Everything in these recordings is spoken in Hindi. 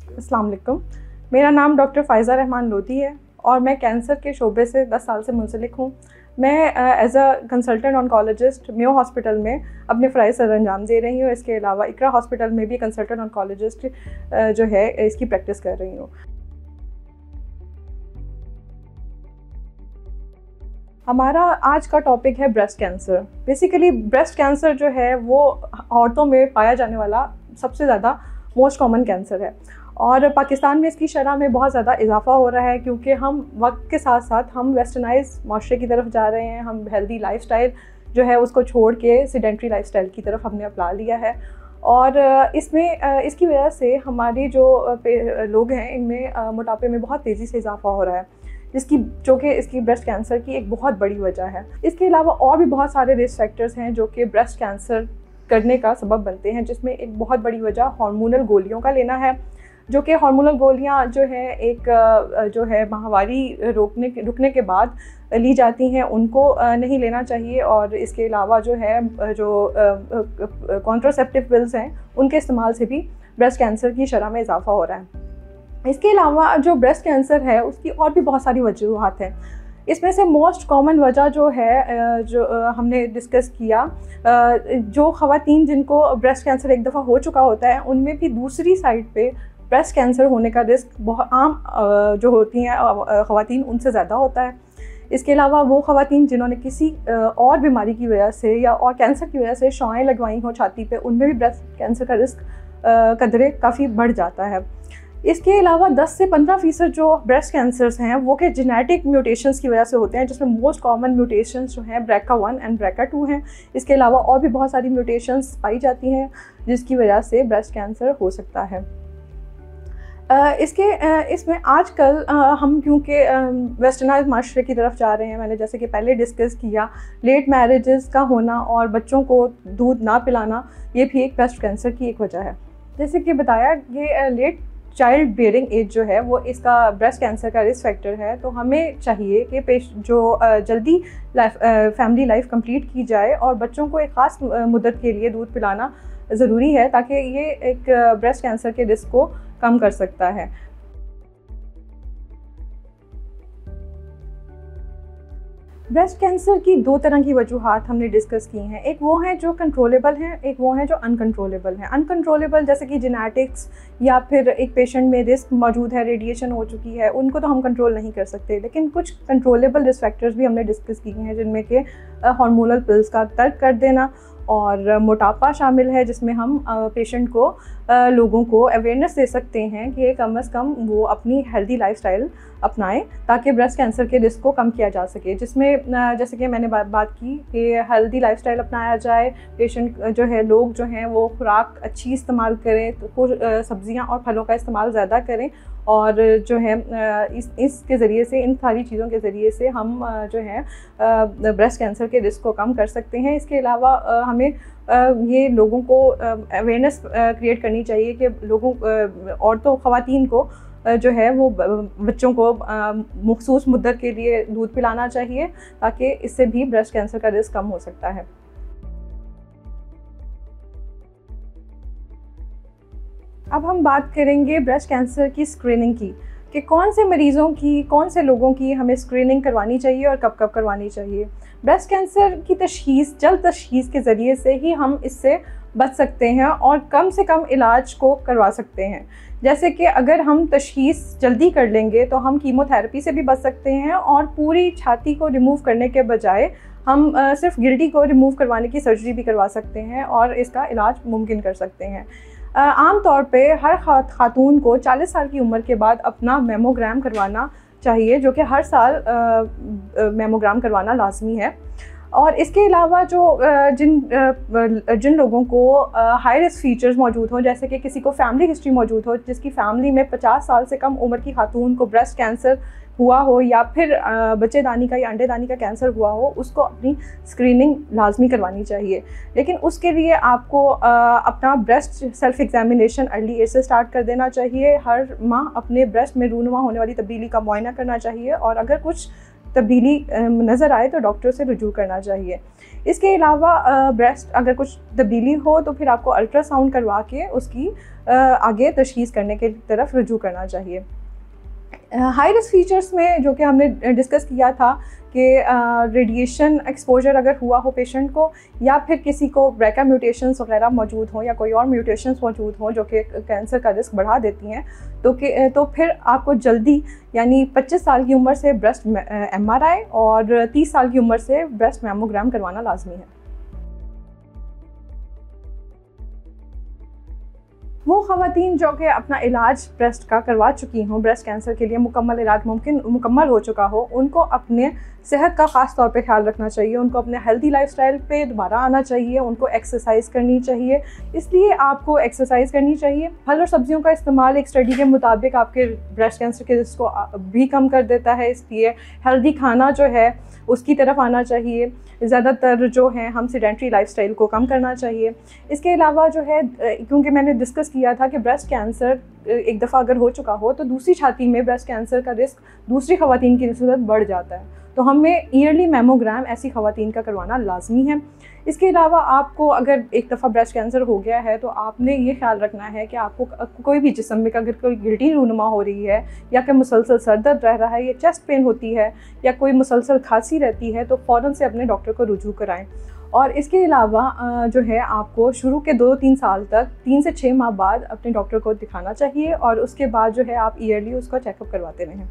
अस्सलाम वालेकुम। मेरा नाम डॉक्टर फ़ाइज़ा रहमान लोधी है और मैं कैंसर के शोबे से 10 साल से मुंसलिक हूँ। मैं as a consultant oncologist Mayo hospital में अपने फ़राइज़ सरअंजाम दे रही हूँ। इसके अलावा इकरा हॉस्पिटल में भी कंसल्टेंट ऑन्कोलॉजिस्ट जो है इसकी प्रैक्टिस कर रही हूँ। हमारा आज का टॉपिक है breast cancer. Basically breast cancer जो है वो औरतों में पाया जाने वाला सबसे ज़्यादा मोस्ट कॉमन कैंसर है और पाकिस्तान में इसकी शरह में बहुत ज़्यादा इजाफा हो रहा है क्योंकि हम वक्त के साथ साथ हम वेस्टर्नाइज माशरे की तरफ जा रहे हैं। हम हेल्दी लाइफस्टाइल जो है उसको छोड़ के सेडेंट्री लाइफस्टाइल की तरफ हमने अपना लिया है और इसमें इसकी वजह से हमारी जो लोग हैं इनमें मोटापे में बहुत तेज़ी से इजाफा हो रहा है, जो कि इसकी ब्रेस्ट कैंसर की एक बहुत बड़ी वजह है। इसके अलावा और भी बहुत सारे रिस्क फैक्टर्स हैं जो कि ब्रेस्ट कैंसर करने का सबब बनते हैं, जिसमें एक बहुत बड़ी वजह हार्मोनल गोलियों का लेना है, जो कि हार्मोनल गोलियां जो है एक जो है माहवारी रुकने के बाद ली जाती हैं, उनको नहीं लेना चाहिए। और इसके अलावा जो है जो कॉन्ट्रासेप्टिव पिल्स हैं उनके इस्तेमाल से भी ब्रेस्ट कैंसर की शरह में इजाफा हो रहा है। इसके अलावा जो ब्रेस्ट कैंसर है उसकी और भी बहुत सारी वजूहात हैं। इसमें से मोस्ट कॉमन वजह जो है जो हमने डिस्कस किया, जो ख़वातीन जिनको ब्रेस्ट कैंसर एक दफ़ा हो चुका होता है उनमें भी दूसरी साइड पे ब्रेस्ट कैंसर होने का रिस्क बहुत आम जो होती हैं ख़वातीन उनसे ज़्यादा होता है। इसके अलावा वो ख़वातीन जिन्होंने किसी और बीमारी की वजह से या और कैंसर की वजह से शॉएं लगवाई हो छाती पे, उनमें भी ब्रेस्ट कैंसर का रिस्क कदरे काफ़ी बढ़ जाता है। इसके अलावा 10 से 15% जो ब्रेस्ट कैंसर्स हैं वो के जेनेटिक म्यूटेशंस की वजह से होते हैं, जिसमें मोस्ट कॉमन म्यूटेशंस जो हैं BRCA1 एंड BRCA2 हैं। इसके अलावा और भी बहुत सारी म्यूटेशंस पाई जाती हैं जिसकी वजह से ब्रेस्ट कैंसर हो सकता है। इसमें आजकल हम क्योंकि वेस्टर्नाइज माशरे की तरफ जा रहे हैं, मैंने जैसे कि पहले डिस्कस किया, लेट मैरिजेस का होना और बच्चों को दूध ना पिलाना, ये भी एक ब्रेस्ट कैंसर की एक वजह है। जैसे कि बताया, ये लेट चाइल्ड बेयरिंग एज जो है वो इसका ब्रेस्ट कैंसर का रिस्क फैक्टर है। तो हमें चाहिए कि जल्दी फैमिली लाइफ कंप्लीट की जाए और बच्चों को एक ख़ास मुद्दत के लिए दूध पिलाना ज़रूरी है, ताकि ये एक ब्रेस्ट कैंसर के रिस्क को कम कर सकता है। ब्रेस्ट कैंसर की दो तरह की वजूहात हमने डिस्कस की हैं। एक वो हैं जो कंट्रोलेबल हैं, एक वो हैं जो अनकंट्रोलेबल हैं। अनकंट्रोलेबल जैसे कि जेनेटिक्स या फिर एक पेशेंट में रिस्क मौजूद है, रेडिएशन हो चुकी है, उनको तो हम कंट्रोल नहीं कर सकते। लेकिन कुछ कंट्रोलेबल रिस्क फैक्टर्स भी हमने डिस्कस किए हैं, जिनमें कि हार्मोनल पिल्स का तर्क कर देना और मोटापा शामिल है, जिसमें हम पेशेंट को लोगों को अवेयरनेस दे सकते हैं कि कम से कम वो अपनी हेल्दी लाइफस्टाइल अपनाएं ताकि ब्रेस्ट कैंसर के रिस्क को कम किया जा सके। जिसमें जैसे कि मैंने बात की कि हेल्दी लाइफस्टाइल अपनाया जाए, पेशेंट जो है लोग जो हैं वो खुराक अच्छी इस्तेमाल करें, तो सब्जियां और फलों का इस्तेमाल ज़्यादा करें और जो है इसके ज़रिए से, इन सारी चीज़ों के ज़रिए से हम जो है ब्रेस्ट कैंसर के रिस्क को कम कर सकते हैं। इसके अलावा हमें ये लोगों को अवेयरनेस क्रिएट करनी चाहिए कि लोगों औरतों ख़वातीन को जो है वो बच्चों को मखसूस मुद्दत के लिए दूध पिलाना चाहिए, ताकि इससे भी ब्रेस्ट कैंसर का रिस्क कम हो सकता है। अब हम बात करेंगे ब्रेस्ट कैंसर की स्क्रीनिंग की, कि कौन से मरीज़ों की, कौन से लोगों की हमें स्क्रीनिंग करवानी चाहिए और कब कब करवानी चाहिए। ब्रेस्ट कैंसर की तशख़ीस जल्द तशख़ीस के ज़रिए से ही हम इससे बच सकते हैं और कम से कम इलाज को करवा सकते हैं। जैसे कि अगर हम तशख़ीस जल्दी कर लेंगे तो हम कीमोथेरेपी से भी बच सकते हैं और पूरी छाती को रिमूव करने के बजाय हम सिर्फ गिल्टी को रिमूव करवाने की सर्जरी भी करवा सकते हैं और इसका इलाज मुमकिन कर सकते हैं। आम तौर पे हर खातून को 40 साल की उम्र के बाद अपना मेमोग्राम करवाना चाहिए, जो कि हर साल मेमोग्राम करवाना लाजमी है। और इसके अलावा जो जिन लोगों को हाई रिस्क फीचर्स मौजूद हों, जैसे कि किसी को फैमिली हिस्ट्री मौजूद हो, जिसकी फैमिली में 50 साल से कम उम्र की खातून को ब्रेस्ट कैंसर हुआ हो या फिर बच्चेदानी का या अंडेदानी का कैंसर हुआ हो, उसको अपनी स्क्रीनिंग लाजमी करवानी चाहिए। लेकिन उसके लिए आपको अपना breast self examination early age से स्टार्ट कर देना चाहिए। हर माह अपने ब्रेस्ट में रूनुमा होने वाली तब्दीली का मुआयना करना चाहिए और अगर कुछ तब्दीली नज़र आए तो डॉक्टर से रुजू करना चाहिए। इसके अलावा ब्रेस्ट अगर कुछ तब्दीली हो तो फिर आपको अल्ट्रासाउंड करवा के उसकी आगे तशख़ीस करने के तरफ रुजू करना चाहिए। हाई रिस्क फीचर्स में जो कि हमने डिस्कस किया था कि रेडिएशन एक्सपोजर अगर हुआ हो पेशेंट को, या फिर किसी को ब्रेका म्यूटेशंस वगैरह मौजूद हों या कोई और म्यूटेशंस मौजूद हों जो कि कैंसर का रिस्क बढ़ा देती हैं, तो फिर आपको जल्दी यानी 25 साल की उम्र से ब्रेस्ट MRI और 30 साल की उम्र से ब्रेस्ट मैमोग्राम करवाना लाजमी है। वो ख़वातीन जो कि अपना इलाज ब्रेस्ट का करवा चुकी हों, ब्रेस्ट कैंसर के लिए मुकम्मल इलाज मुकम्मल हो चुका हो, उनको अपने सेहत का ख़ास तौर पे ख्याल रखना चाहिए। उनको अपने हेल्दी लाइफस्टाइल पे दोबारा आना चाहिए। उनको एक्सरसाइज करनी चाहिए। इसलिए आपको एक्सरसाइज करनी चाहिए। फल और सब्जियों का इस्तेमाल एक स्टडी के मुताबिक आपके ब्रेस्ट कैंसर के रिस्क को भी कम कर देता है। इसलिए हेल्दी खाना जो है उसकी तरफ आना चाहिए। ज़्यादातर जो है हम सेडेंटरी लाइफस्टाइल को कम करना चाहिए। इसके अलावा जो है, क्योंकि मैंने डिस्कस किया था कि ब्रेस्ट कैंसर एक दफ़ा अगर हो चुका हो तो दूसरी छाती में ब्रेस्ट कैंसर का रिस्क दूसरी ख़वातीन की निस्बत बढ़ जाता है, तो हमें ईयरली मैमोग्राम ऐसी ख़वातीन का करवाना लाजमी है। इसके अलावा आपको अगर एक दफ़ा ब्रेस्ट कैंसर हो गया है तो आपने ये ख्याल रखना है कि आपको कोई भी जिस्म में अगर कोई गिल्टी रूनुमा हो रही है, या कि मुसलसल सर दर्द रह रहा है, या चेस्ट पेन होती है, या कोई मुसलसल खांसी रहती है, तो फ़ौरन से अपने डॉक्टर को रुजू कराएं। और इसके अलावा जो है आपको शुरू के 2-3 साल तक 3 से 6 माह बाद अपने डॉक्टर को दिखाना चाहिए, और उसके बाद जो है आप ईयरली उसका चेकअप करवाते रहें।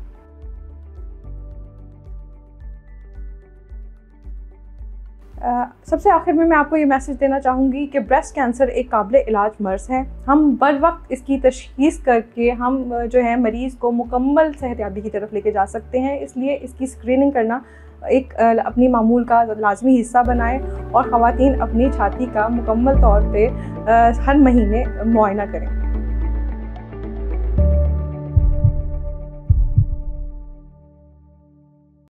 सबसे आखिर में मैं आपको ये मैसेज देना चाहूँगी कि ब्रेस्ट कैंसर एक काबिल इलाज मर्ज़ है। हम बर वक्त इसकी तशख़ीस करके हम जो है मरीज़ को मुकम्मल सेहतयाबी की तरफ लेके जा सकते हैं। इसलिए इसकी स्क्रीनिंग करना एक अपनी मामूल का लाजमी हिस्सा बनाएं, और ख़वातीन अपनी छाती का मुकम्मल तौर पे हर महीने मुआयना करें।